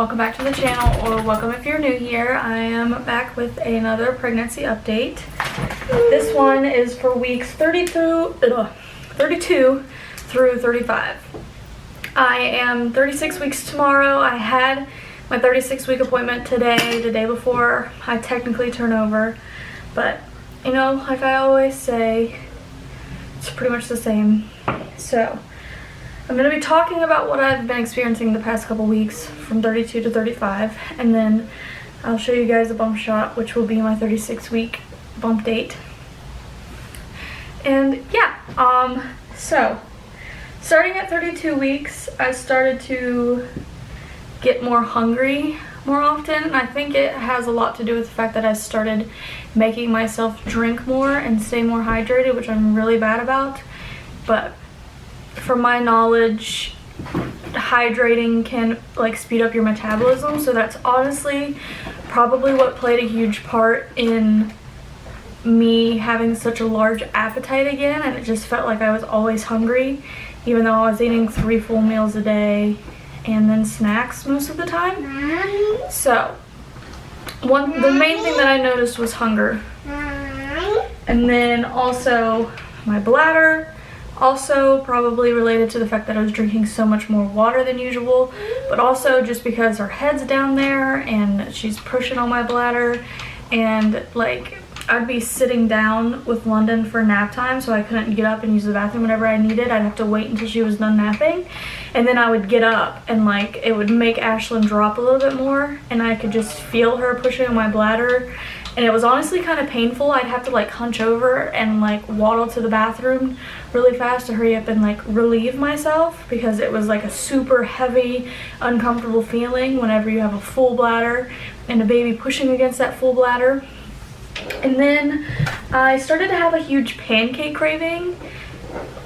welcome back to the channel, or welcome if you're new here. I am back with another pregnancy update. This one is for weeks 32 through 35. I am 36 weeks tomorrow. I had my 36-week appointment today, the day before I technically turn over, but you know, like I always say, it's pretty much the same. So I'm going to be talking about what I've been experiencing the past couple weeks from 32 to 35, and then I'll show you guys a bump shot, which will be my 36-week bump date. And yeah, so starting at 32 weeks, I started to get more hungry more often. I think it has a lot to do with the fact that I started making myself drink more and stay more hydrated, which I'm really bad about. But from my knowledge, hydrating can like speed up your metabolism, so that's honestly probably what played a huge part in me having such a large appetite again, and it just felt like I was always hungry, even though I was eating 3 full meals a day and then snacks most of the time. So the main thing that I noticed was hunger, and then also my bladder. Also probably related to the fact that I was drinking so much more water than usual, but also just because her head's down there and she's pushing on my bladder, and like I'd be sitting down with London for nap time, so I couldn't get up and use the bathroom whenever I needed. I'd have to wait until she was done napping, and then I would get up, and like it would make Ashlyn drop a little bit more, and I could just feel her pushing on my bladder. And it was honestly kind of painful. I'd have to like hunch over and like waddle to the bathroom really fast to hurry up and like relieve myself, because it was like a super heavy, uncomfortable feeling whenever you have a full bladder and a baby pushing against that full bladder. And then I started to have a huge pancake craving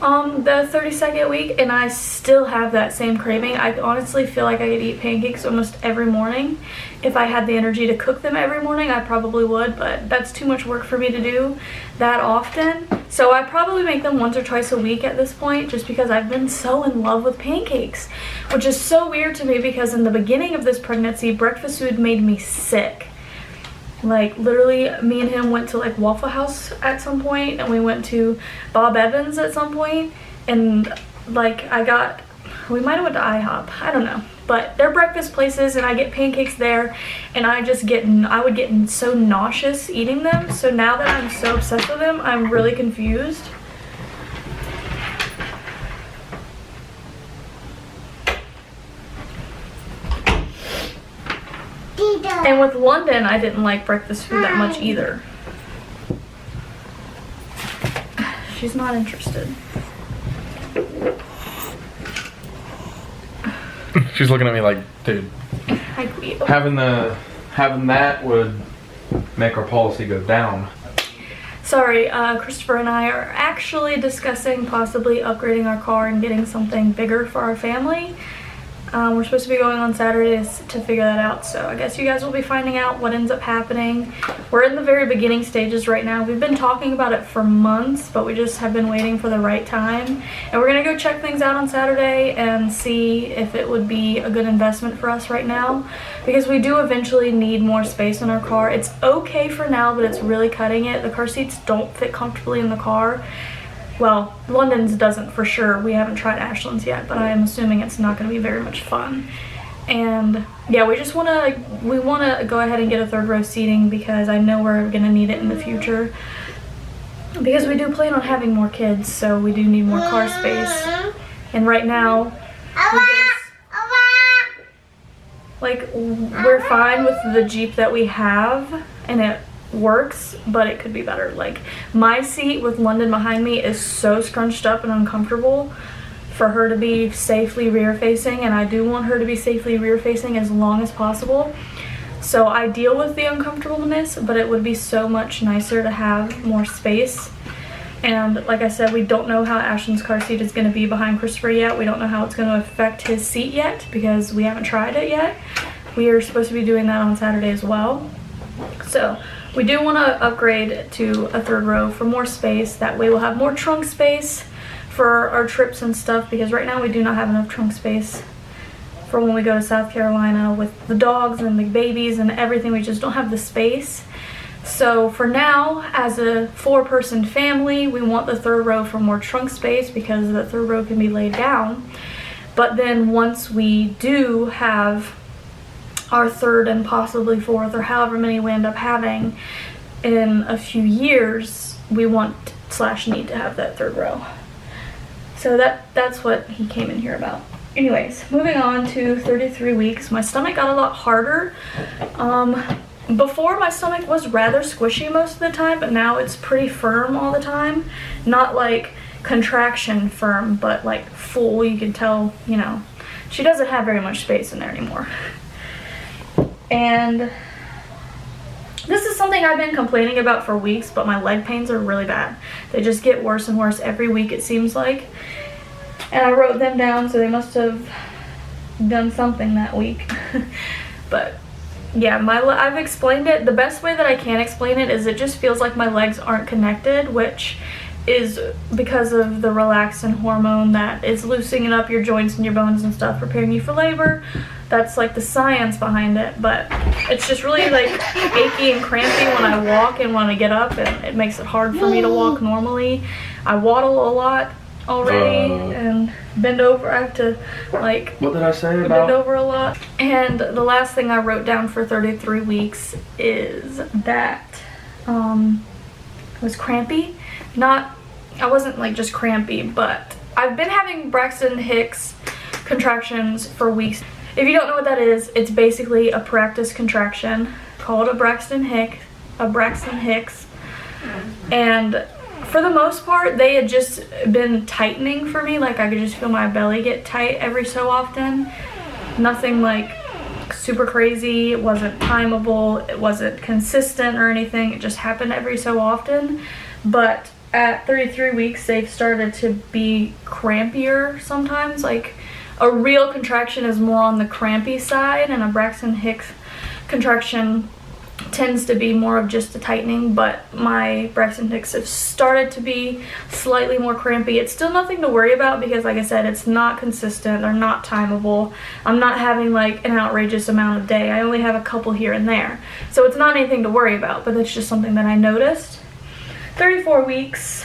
the 32nd week, and I still have that same craving. I honestly feel like I could eat pancakes almost every morning. If I had the energy to cook them every morning, I probably would, but that's too much work for me to do that often. So I probably make them once or twice a week at this point, just because I've been so in love with pancakes, which is so weird to me because in the beginning of this pregnancy, breakfast food made me sick. Like literally, me and him went to like Waffle House at some point, and we went to Bob Evans at some point, and like we might have went to IHOP, I don't know, but they're breakfast places, and I get pancakes there, and I would get so nauseous eating them. So now that I'm so obsessed with them, I'm really confused. And with London, I didn't like breakfast food that much either. She's not interested. She's looking at me like, dude, Hi, Guido. having that would make our policy go down. Sorry, Christopher and I are actually discussing possibly upgrading our car and getting something bigger for our family. We're supposed to be going on Saturdays to figure that out, so I guess you guys will be finding out what ends up happening. We're in the very beginning stages right now. We've been talking about it for months, but we just have been waiting for the right time. And we're gonna go check things out on Saturday and see if it would be a good investment for us right now, because we do eventually need more space in our car. It's okay for now, but it's really cutting it. The car seats don't fit comfortably in the car. Well, London's doesn't for sure. We haven't tried Ashlyn's yet, but I am assuming it's not going to be very much fun. And yeah, we want to go ahead and get a 3rd row seating, because I know we're going to need it in the future. Because we do plan on having more kids, so we do need more car space. And right now, we're fine with the Jeep that we have, and it works, but it could be better. Like, my seat with London behind me is so scrunched up and uncomfortable for her to be safely rear facing, and I do want her to be safely rear facing as long as possible. So I deal with the uncomfortableness, but it would be so much nicer to have more space. And like I said, we don't know how Ashton's car seat is going to be behind Christopher yet. We don't know how it's going to affect his seat yet, because we haven't tried it yet. We are supposed to be doing that on Saturday as well. So we do want to upgrade to a 3rd row for more space. That way we'll have more trunk space for our trips and stuff, because right now we do not have enough trunk space for when we go to South Carolina with the dogs and the babies and everything. We just don't have the space. So for now, as a 4-person family, we want the third row for more trunk space because the third row can be laid down. But then once we do have our third and possibly fourth, or however many we end up having in a few years, we want / need to have that third row. So that's what he came in here about. Anyways, moving on to 33 weeks. My stomach got a lot harder. Before, my stomach was rather squishy most of the time, but now it's pretty firm all the time. Not like contraction firm, but like full. You can tell, you know, she doesn't have very much space in there anymore. And this is something I've been complaining about for weeks, but my leg pains are really bad. They just get worse and worse every week, it seems like. And I wrote them down, so they must have done something that week. But yeah, I've explained it. The best way that I can explain it is it just feels like my legs aren't connected, which is because of the relaxin hormone that is loosening up your joints and your bones and stuff, preparing you for labor. That's like the science behind it, but it's just really like achy and crampy when I walk and when I get up, and it makes it hard for me to walk normally. I waddle a lot already and bend over. I have to like, what did I say about? Bend over a lot. And the last thing I wrote down for 33 weeks is that I was crampy. I wasn't like just crampy, but I've been having Braxton Hicks contractions for weeks. If you don't know what that is, it's basically a practice contraction called a Braxton Hicks. And for the most part, they had just been tightening for me. Like I could just feel my belly get tight every so often. Nothing like super crazy. It wasn't timeable. It wasn't consistent or anything. It just happened every so often. But at 33 weeks, they've started to be crampier sometimes. Like a real contraction is more on the crampy side, and a Braxton Hicks contraction tends to be more of just a tightening, but my Braxton Hicks have started to be slightly more crampy. It's still nothing to worry about because, like I said, it's not consistent or not timeable. I'm not having like an outrageous amount of day. I only have a couple here and there. So it's not anything to worry about, but it's just something that I noticed. 34 weeks.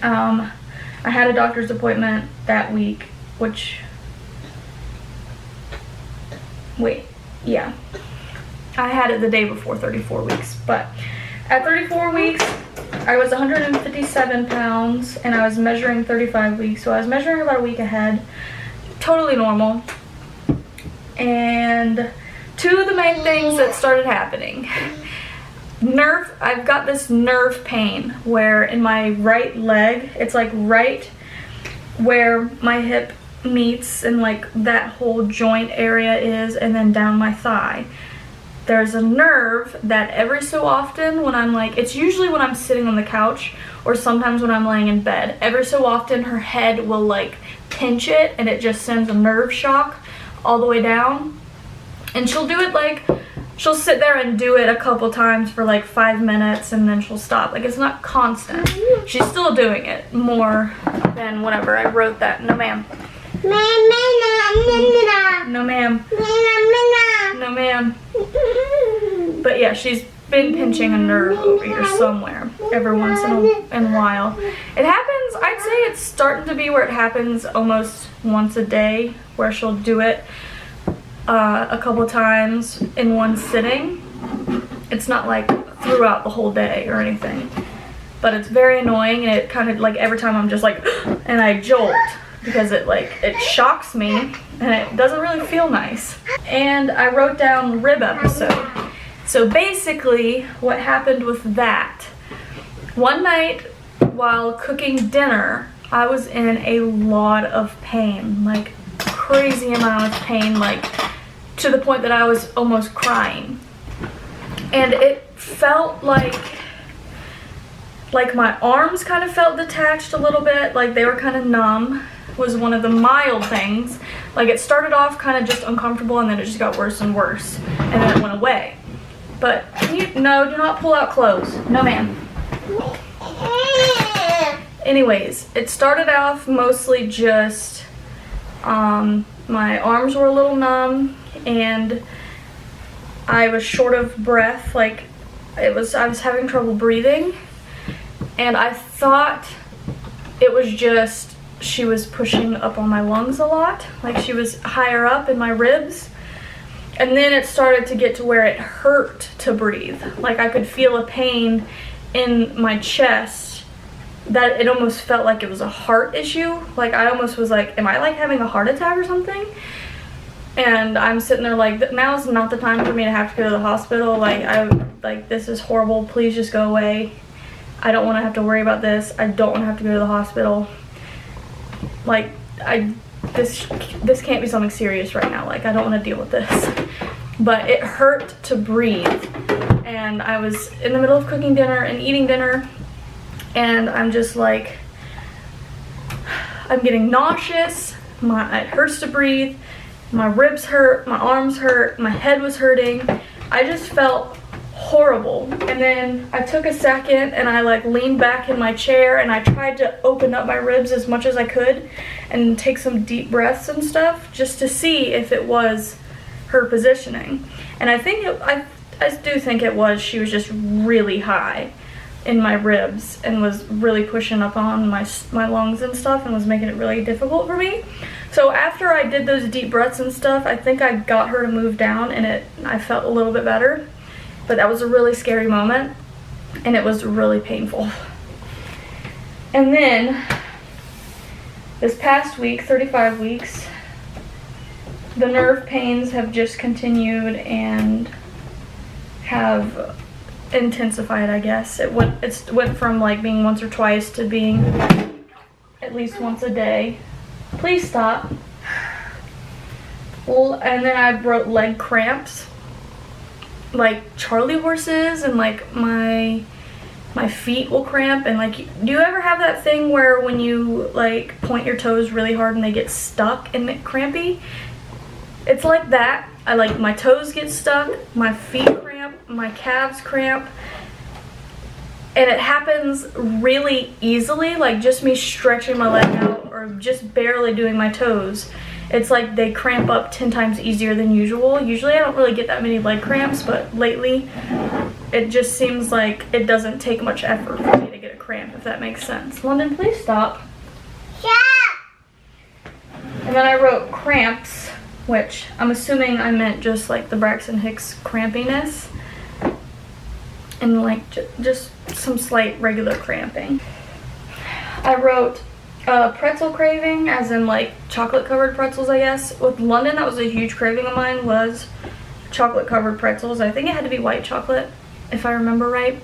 I had a doctor's appointment that week, I had it the day before 34 weeks, but at 34 weeks, I was 157 pounds, and I was measuring 35 weeks, so I was measuring about a week ahead, totally normal. And two of the main things that started happening. I've got this nerve pain where in my right leg, it's like right where my hip meets and like that whole joint area is, and then down my thigh. There's a nerve that every so often when I'm like, it's usually when I'm sitting on the couch or sometimes when I'm laying in bed, every so often her head will like pinch it and it just sends a nerve shock all the way down. And she'll do it like, she'll sit there and do it a couple times for like 5 minutes and then she'll stop. Like it's not constant. She's still doing it more than whenever I wrote that. No ma'am. No ma'am. No ma'am. But yeah, she's been pinching a nerve over here somewhere every once in a while. It happens, I'd say it's starting to be where it happens almost once a day, where she'll do it a couple times in one sitting. It's not like throughout the whole day or anything, but it's very annoying, and it kind of like every time I'm just like and I jolt because it shocks me and it doesn't really feel nice. And I wrote down rib episode. So basically what happened with that, one night while cooking dinner, I was in a lot of pain, like crazy amount of pain, like to the point that I was almost crying. And it felt like my arms kind of felt detached a little bit, like they were kind of numb, was one of the mild things. Like it started off kind of just uncomfortable and then it just got worse and worse, and then it went away. But no, do not pull out clothes. No ma'am. Anyways, it started off mostly just my arms were a little numb, and I was short of breath. Like, I was having trouble breathing, and I thought it was just she was pushing up on my lungs a lot, like she was higher up in my ribs. And then it started to get to where it hurt to breathe. Like, I could feel a pain in my chest that it almost felt like it was a heart issue. Like, I almost was like, am I like having a heart attack or something? And I'm sitting there like, now's not the time for me to have to go to the hospital. Like, this is horrible. Please just go away. I don't want to have to worry about this. I don't want to have to go to the hospital. Like, this can't be something serious right now. Like, I don't want to deal with this. But it hurt to breathe. And I was in the middle of cooking dinner and eating dinner, and I'm just like, I'm getting nauseous. It hurts to breathe. My ribs hurt, my arms hurt, my head was hurting. I just felt horrible. And then I took a second and I like leaned back in my chair and I tried to open up my ribs as much as I could and take some deep breaths and stuff just to see if it was her positioning. And I think I do think it was. She was just really high in my ribs and was really pushing up on my lungs and stuff and was making it really difficult for me. So after I did those deep breaths and stuff, I think I got her to move down, and I felt a little bit better. But that was a really scary moment, and it was really painful. And then this past week, 35 weeks, the nerve pains have just continued and have intensified, I guess. It went from like being once or twice to being at least once a day. Please stop. Well, and then I wrote leg cramps, like Charlie horses, and like my feet will cramp. And like, do you ever have that thing where when you like point your toes really hard and they get stuck and get crampy? It's like that. My toes get stuck, my feet cramp, my calves cramp, and it happens really easily, like just me stretching my leg out or just barely doing my toes. It's like they cramp up 10 times easier than usual. Usually I don't really get that many leg cramps, but lately it just seems like it doesn't take much effort for me to get a cramp, if that makes sense. London, please stop. Yeah. And then I wrote cramps, which I'm assuming I meant just like the Braxton Hicks crampiness, and like just some slight regular cramping. I wrote pretzel craving, as in like chocolate covered pretzels, I guess. With London, that was a huge craving of mine, was chocolate covered pretzels. I think it had to be white chocolate, if I remember right.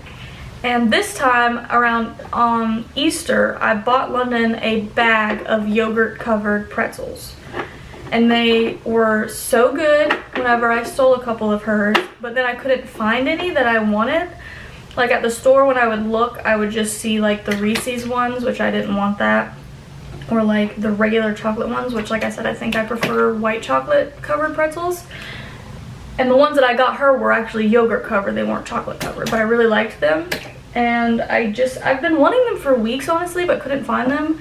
And this time around Easter, I bought London a bag of yogurt covered pretzels. And they were so good whenever I stole a couple of hers, but then I couldn't find any that I wanted. Like at the store, when I would look, I would just see like the Reese's ones, which I didn't want that. Or like the regular chocolate ones, which like I said, I think I prefer white chocolate covered pretzels. And the ones that I got her were actually yogurt covered. They weren't chocolate covered, but I really liked them. And I've been wanting them for weeks, honestly, but couldn't find them.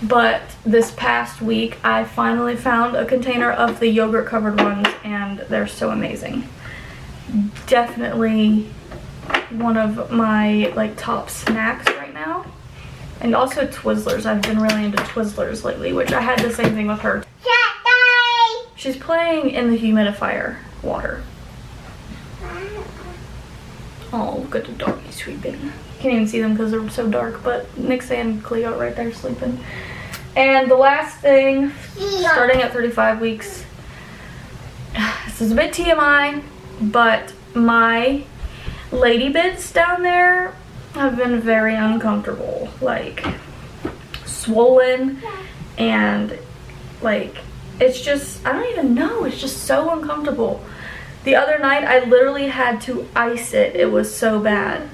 But this past week, I finally found a container of the yogurt covered ones, and they're so amazing. Definitely one of my like top snacks right now. And also Twizzlers. I've been really into Twizzlers lately, which I had the same thing with her. She's playing in the humidifier water. Oh, look at the doggy sweeping. Can't even see them because they're so dark, but Nix and Cleo right there sleeping. And the last thing, starting at 35 weeks, this is a bit TMI, but my lady bits down there have been very uncomfortable, like swollen, and like it's just, I don't even know, it's just so uncomfortable. The other night I literally had to ice it. It was so bad.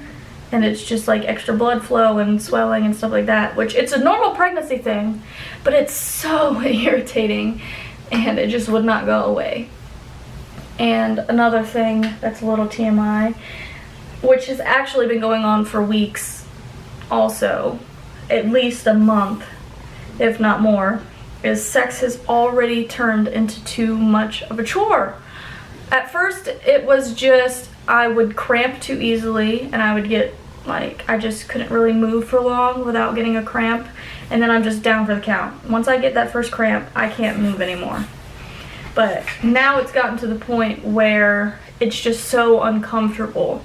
And it's just like extra blood flow and swelling and stuff like that, which it's a normal pregnancy thing, but it's so irritating, and it just would not go away. And another thing that's a little TMI, which has actually been going on for weeks also, at least a month, if not more, is sex has already turned into too much of a chore. At first, it was just I would cramp too easily, and I would get like, I just couldn't really move for long without getting a cramp, and then I'm just down for the count. Once I get that first cramp, I can't move anymore. But now it's gotten to the point where it's just so uncomfortable.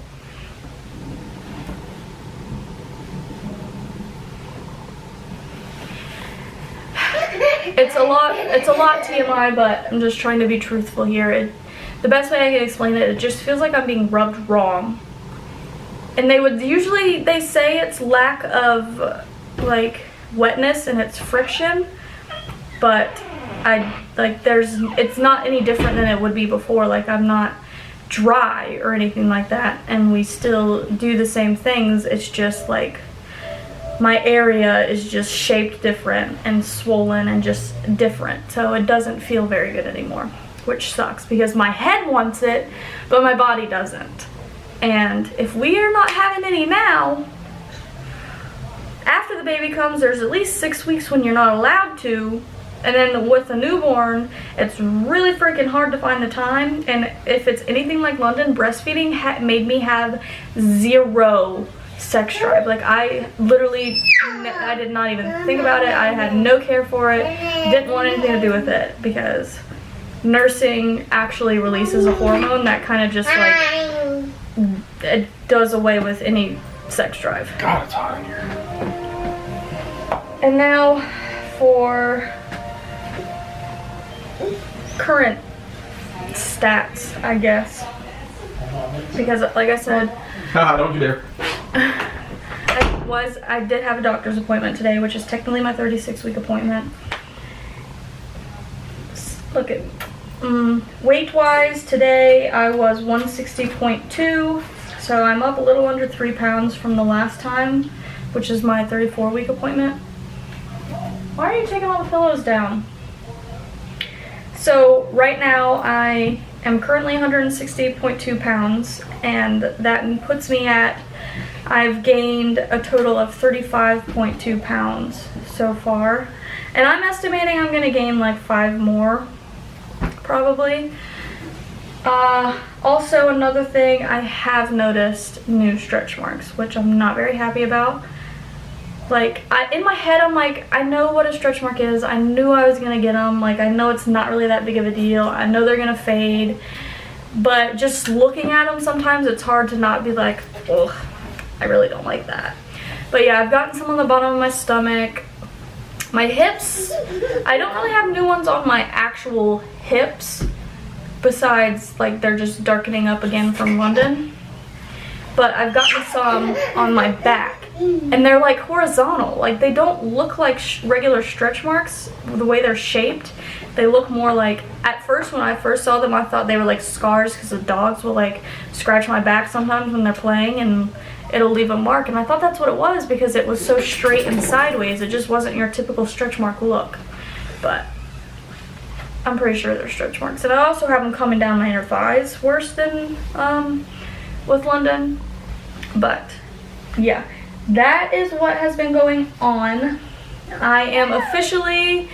It's a lot TMI, but I'm just trying to be truthful here. The best way I can explain it just feels like I'm being rubbed wrong. And they say it's lack of like wetness and it's friction, but it's not any different than it would be before. Like, I'm not dry or anything like that, and we still do the same things. It's just like my area is just shaped different and swollen and just different, so it doesn't feel very good anymore, which sucks because my head wants it but my body doesn't. And if we are not having any now, after the baby comes, there's at least 6 weeks when you're not allowed to, and then with a newborn, it's really freaking hard to find the time. And if it's anything like London, breastfeeding made me have 0 sex drive. Like, I did not even think about it. I had no care for it, didn't want anything to do with it, because nursing actually releases a hormone that kind of just like, it does away with any sex drive. God, it's hot in here. And now for current stats, I guess, because like I said, don't you dare. I did have a doctor's appointment today, which is technically my 36-week appointment. Look at weight-wise, today I was 160.2, so I'm up a little under 3 pounds from the last time, which is my 34-week appointment. Why are you taking all the pillows down? So right now I am currently 160.2 pounds, and that puts me at, I've gained a total of 35.2 pounds so far, and I'm estimating I'm gonna gain like 5 more probably. Also, another thing, I have noticed new stretch marks, which I'm not very happy about. Like, in my head, I'm like, I know what a stretch mark is. I knew I was gonna get them. Like, I know it's not really that big of a deal. I know they're gonna fade. But just looking at them, sometimes it's hard to not be like, ugh, I really don't like that. But yeah, I've gotten some on the bottom of my stomach. My hips, I don't really have new ones on my actual hips, besides, like, they're just darkening up again from London. But I've gotten some on my back, and they're like horizontal. Like, they don't look like regular stretch marks the way they're shaped. They look more like, at first when I first saw them, I thought they were like scars, because the dogs will like scratch my back sometimes when they're playing and it'll leave a mark, and I thought that's what it was because it was so straight and sideways. It just wasn't your typical stretch mark look. But I'm pretty sure they're stretch marks. And I also have them coming down my inner thighs worse than with London. But yeah, that is what has been going on. I am officially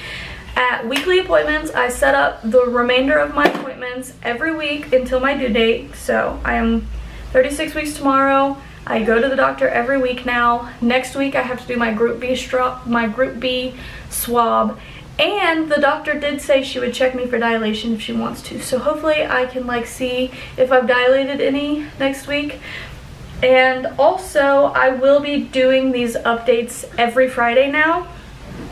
at weekly appointments. I set up the remainder of my appointments every week until my due date. So I am 36 weeks tomorrow. I go to the doctor every week now. Next week I have to do my Group B swab. And the doctor did say she would check me for dilation if she wants to. So hopefully I can like see if I've dilated any next week. And also I will be doing these updates every Friday now.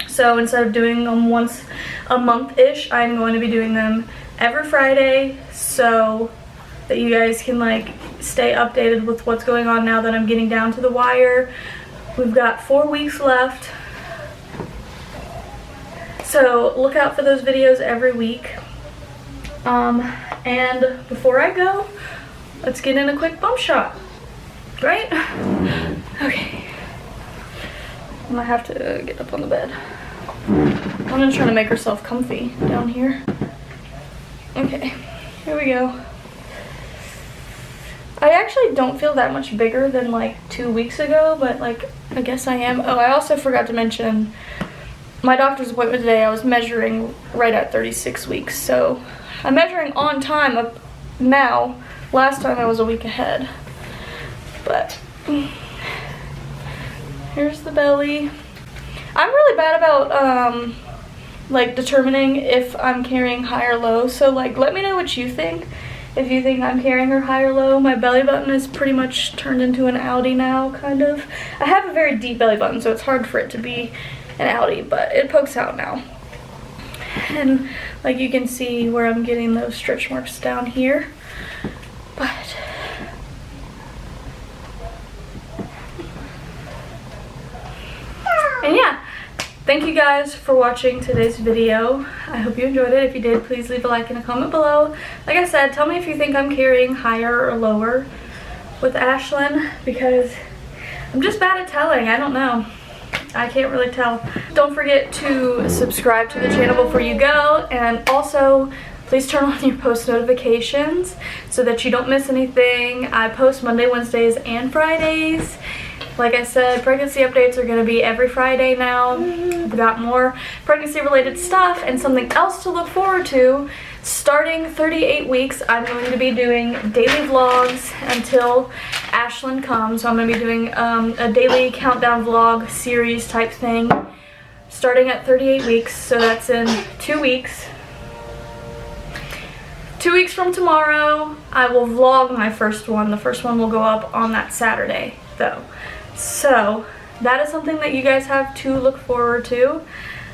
So instead of doing them once a month-ish, I'm going to be doing them every Friday so that you guys can like stay updated with what's going on now that I'm getting down to the wire. We've got 4 weeks left. So look out for those videos every week. And before I go, let's get in a quick bump shot. Right? Okay. I might have to get up on the bed. I'm trying to make herself comfy down here. Okay, here we go. I actually don't feel that much bigger than like 2 weeks ago, but like I guess I am. Oh, I also forgot to mention my doctor's appointment today, I was measuring right at 36 weeks. So I'm measuring on time up now. Last time I was a week ahead. But here's the belly. I'm really bad about like determining if I'm carrying high or low. So like let me know what you think. If you think I'm carrying her high or low. My belly button is pretty much turned into an outie now, kind of. I have a very deep belly button, so it's hard for it to be an outie, but it pokes out now. And like you can see where I'm getting those stretch marks down here. But and yeah, thank you guys for watching today's video. I hope you enjoyed it. If you did, please leave a like and a comment below. Like I said, tell me if you think I'm carrying higher or lower with Ashlyn, because I'm just bad at telling. I don't know. I can't really tell. Don't forget to subscribe to the channel before you go, and also please turn on your post notifications so that you don't miss anything. I post Monday, Wednesdays, and Fridays. Like I said, pregnancy updates are going to be every Friday now. We've got more pregnancy related stuff and something else to look forward to. Starting 38 weeks, I'm going to be doing daily vlogs until Ashlyn comes. So I'm going to be doing a daily countdown vlog series type thing starting at 38 weeks. So that's in 2 weeks. 2 weeks from tomorrow, I will vlog my first one. The first one will go up on that Saturday though. So that is something that you guys have to look forward to,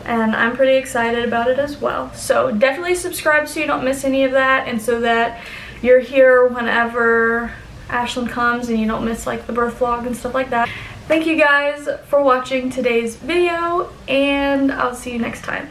and I'm pretty excited about it as well. So definitely subscribe so you don't miss any of that, and so that you're here whenever Ashlyn comes and you don't miss like the birth vlog and stuff like that. Thank you guys for watching today's video, and I'll see you next time.